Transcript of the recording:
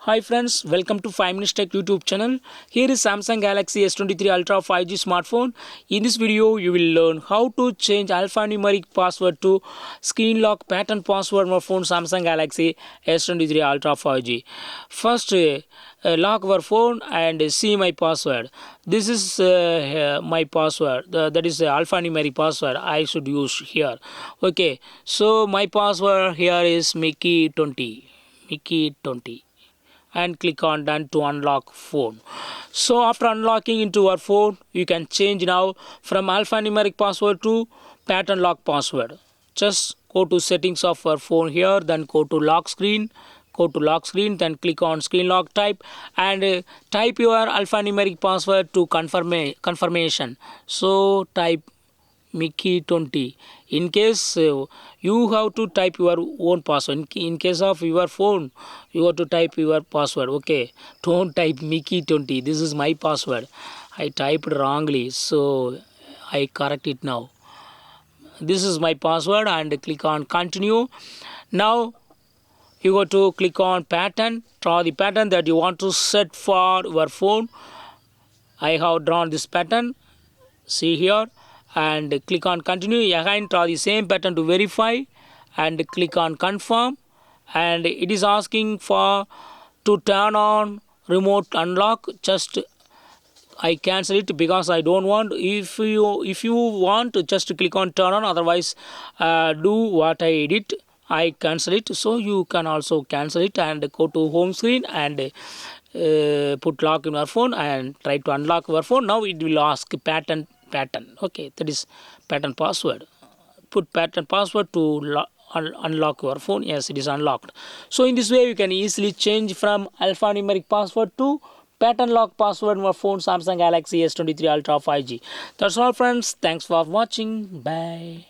Hi friends, welcome to 5 Minutes Tech YouTube channel. Here is Samsung Galaxy S23 Ultra 5G smartphone. In this video, you will learn how to change alphanumeric password to screen lock pattern password for phone Samsung Galaxy S23 Ultra 5G. First, lock our phone and see my password. This is my password. That is the alphanumeric password I should use here. Okay, so my password here is Mickey20. And click on done to unlock phone. So after unlocking into your phone, you can change now from alphanumeric password to pattern lock password. Just go to settings of your phone here, then go to lock screen, then click on screen lock type and type your alphanumeric password to confirmation. So type Mickey20. In case you have to type your own password. In case of your phone, you have to type your password. Okay, don't type Mickey20. This is my password. I typed wrongly, so I correct it now. This is my password and click on continue. Now you go to click on pattern. Draw the pattern that you want to set for your phone. I have drawn this pattern. See here. And click on continue. Again draw the same pattern to verify and click on confirm, and it is asking for to turn on remote unlock. Just I cancel it because I don't want. If you want, just click on turn on, otherwise do what I did, I cancel it. So you can also cancel it and go to home screen and put lock in your phone and try to unlock your phone. Now it will ask pattern. Okay, that is pattern password. Put pattern password to unlock your phone. Yes, it is unlocked. So in this way you can easily change from alphanumeric password to pattern lock password in your phone Samsung Galaxy S23 Ultra 5G. That's all friends. Thanks for watching. Bye.